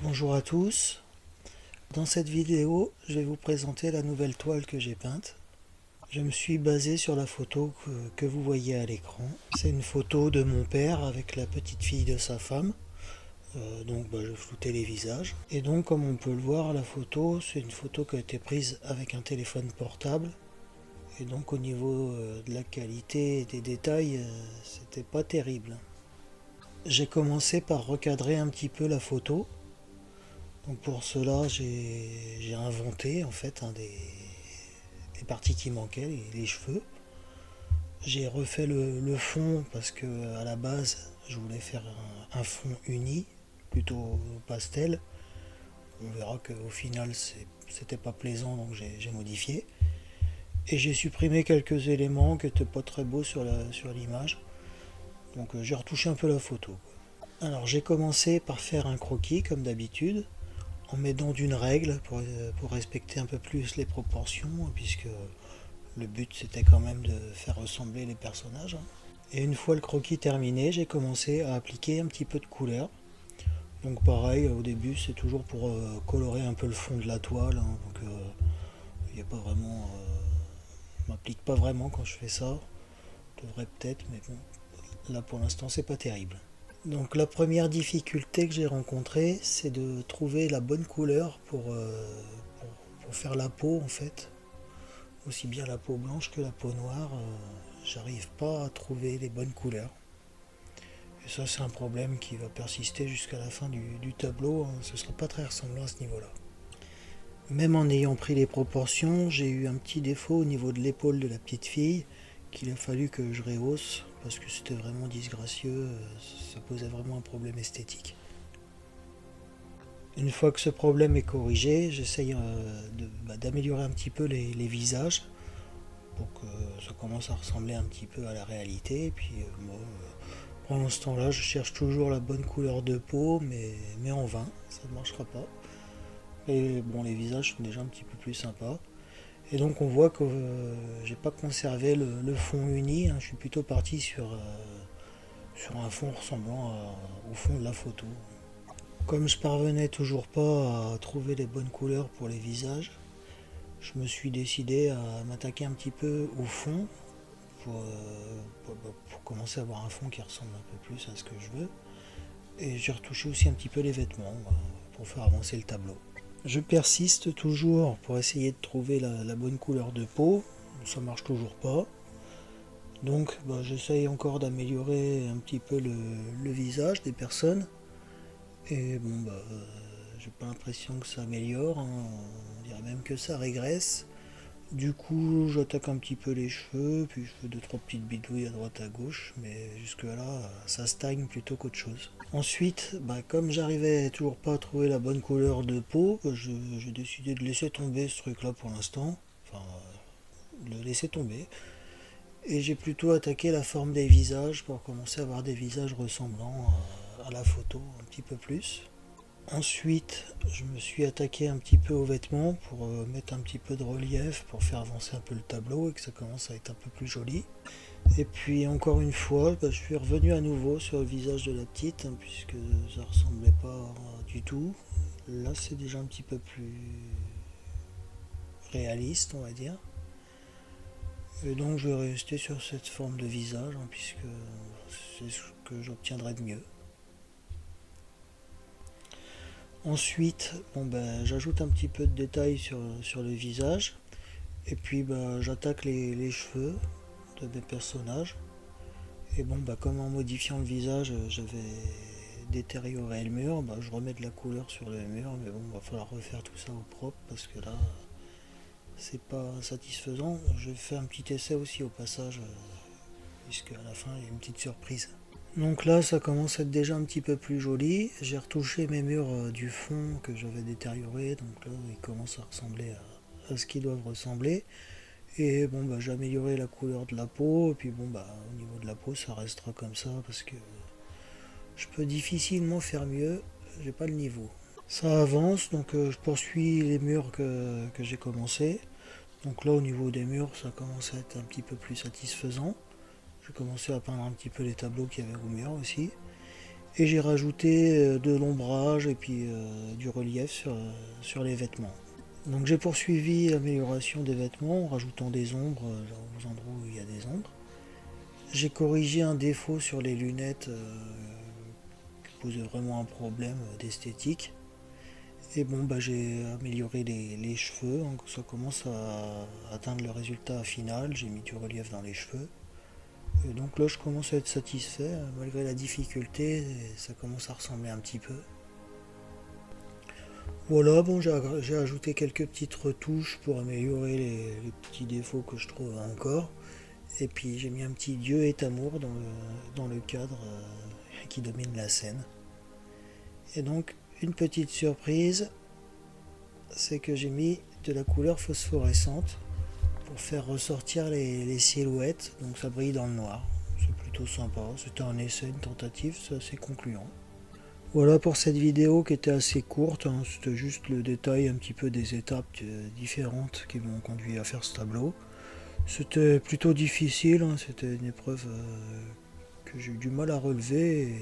Bonjour à tous, dans cette vidéo je vais vous présenter la nouvelle toile que j'ai peinte. Je me suis basé sur la photo que vous voyez à l'écran. C'est une photo de mon père avec la petite fille de sa femme. Je floutais les visages. Et donc comme on peut le voir, la photo c'est une photo qui a été prise avec un téléphone portable. Et donc au niveau de la qualité et des détails, c'était pas terrible. J'ai commencé par recadrer un petit peu la photo. Donc pour cela, j'ai inventé en fait des parties qui manquaient, les cheveux. J'ai refait le fond parce que à la base, je voulais faire un fond uni, plutôt pastel. On verra qu'au final, c'était pas plaisant, donc j'ai modifié. Et j'ai supprimé quelques éléments qui n'étaient pas très beaux sur l'image. Donc j'ai retouché un peu la photo. Alors j'ai commencé par faire un croquis comme d'habitude, en m'aidant d'une règle pour respecter un peu plus les proportions, puisque le but c'était quand même de faire ressembler les personnages. Et une fois le croquis terminé, j'ai commencé à appliquer un petit peu de couleur. Donc pareil, au début c'est toujours pour colorer un peu le fond de la toile. Donc il n'y a pas vraiment... je m'applique pas vraiment quand je fais ça. Je devrais peut-être, mais bon, là pour l'instant c'est pas terrible. Donc la première difficulté que j'ai rencontrée, c'est de trouver la bonne couleur pour faire la peau en fait. Aussi bien la peau blanche que la peau noire, j'arrive pas à trouver les bonnes couleurs. Et ça c'est un problème qui va persister jusqu'à la fin du tableau, hein. Ce sera pas très ressemblant à ce niveau-là. Même en ayant pris les proportions, j'ai eu un petit défaut au niveau de l'épaule de la petite fille qu'il a fallu que je rehausse parce que c'était vraiment disgracieux, ça posait vraiment un problème esthétique. Une fois que ce problème est corrigé, j'essaye d'améliorer un petit peu les visages pour que ça commence à ressembler un petit peu à la réalité. Et puis pendant ce temps-là, je cherche toujours la bonne couleur de peau, mais en vain, ça ne marchera pas. Et bon, les visages sont déjà un petit peu plus sympas. Et donc on voit que j'ai pas conservé le fond uni, hein. Je suis plutôt parti sur un fond ressemblant au fond de la photo. Comme je parvenais toujours pas à trouver les bonnes couleurs pour les visages, je me suis décidé à m'attaquer un petit peu au fond pour commencer à avoir un fond qui ressemble un peu plus à ce que je veux. Et j'ai retouché aussi un petit peu les vêtements pour faire avancer le tableau. Je persiste toujours pour essayer de trouver la bonne couleur de peau. Ça marche toujours pas. Donc j'essaye encore d'améliorer un petit peu le visage des personnes. Et j'ai pas l'impression que ça améliore, hein. On dirait même que ça régresse. Du coup, j'attaque un petit peu les cheveux, puis je fais deux trois petites bidouilles à droite à gauche, mais jusque là, ça stagne plutôt qu'autre chose. Ensuite, comme j'arrivais toujours pas à trouver la bonne couleur de peau, j'ai décidé de laisser tomber ce truc-là pour l'instant. Enfin, de le laisser tomber. Et j'ai plutôt attaqué la forme des visages pour commencer à avoir des visages ressemblant à la photo un petit peu plus. Ensuite, je me suis attaqué un petit peu aux vêtements pour mettre un petit peu de relief, pour faire avancer un peu le tableau et que ça commence à être un peu plus joli. Et puis encore une fois, je suis revenu à nouveau sur le visage de la petite, hein, puisque ça ressemblait pas du tout. Là, c'est déjà un petit peu plus réaliste, on va dire. Et donc, je vais rester sur cette forme de visage, hein, puisque c'est ce que j'obtiendrai de mieux. Ensuite, j'ajoute un petit peu de détails sur le visage. Et puis j'attaque les cheveux de mes personnages. Et comme en modifiant le visage, j'avais détérioré le mur, je remets de la couleur sur le mur. Mais bon, va falloir refaire tout ça au propre parce que là, c'est pas satisfaisant. Je fais un petit essai aussi au passage, puisque à la fin, il y a une petite surprise. Donc là, ça commence à être déjà un petit peu plus joli. J'ai retouché mes murs du fond que j'avais détérioré, donc là, ils commencent à ressembler à ce qu'ils doivent ressembler. Et j'ai amélioré la couleur de la peau, et puis au niveau de la peau, ça restera comme ça parce que je peux difficilement faire mieux. J'ai pas le niveau. Ça avance, donc je poursuis les murs que j'ai commencé. Donc là, au niveau des murs, ça commence à être un petit peu plus satisfaisant. J'ai commencé à peindre un petit peu les tableaux qu'il y avait au mur aussi. Et j'ai rajouté de l'ombrage et puis du relief sur les vêtements. Donc j'ai poursuivi l'amélioration des vêtements en rajoutant des ombres aux endroits où il y a des ombres. J'ai corrigé un défaut sur les lunettes qui posait vraiment un problème d'esthétique. Et bon, bah, j'ai amélioré les cheveux, donc ça commence à atteindre le résultat final. J'ai mis du relief dans les cheveux. Et donc là, je commence à être satisfait, malgré la difficulté, ça commence à ressembler un petit peu. Voilà, bon, j'ai ajouté quelques petites retouches pour améliorer les petits défauts que je trouve encore. Et puis j'ai mis un petit Dieu est amour dans le cadre qui domine la scène. Et donc, une petite surprise, c'est que j'ai mis de la couleur phosphorescente pour faire ressortir les silhouettes, donc ça brille dans le noir. C'est plutôt sympa, c'était un essai, une tentative, c'est assez concluant. Voilà pour cette vidéo qui était assez courte, hein. C'était juste le détail un petit peu des étapes différentes qui m'ont conduit à faire ce tableau. C'était plutôt difficile, hein. C'était une épreuve que j'ai eu du mal à relever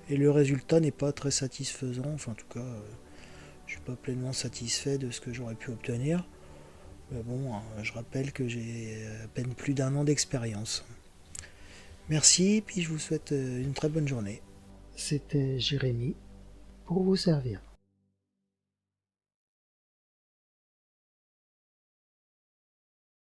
et le résultat n'est pas très satisfaisant, enfin en tout cas je suis pas pleinement satisfait de ce que j'aurais pu obtenir. Mais bon, hein, je rappelle que j'ai à peine plus d'un an d'expérience. Merci, puis je vous souhaite une très bonne journée. C'était Jérémy pour vous servir.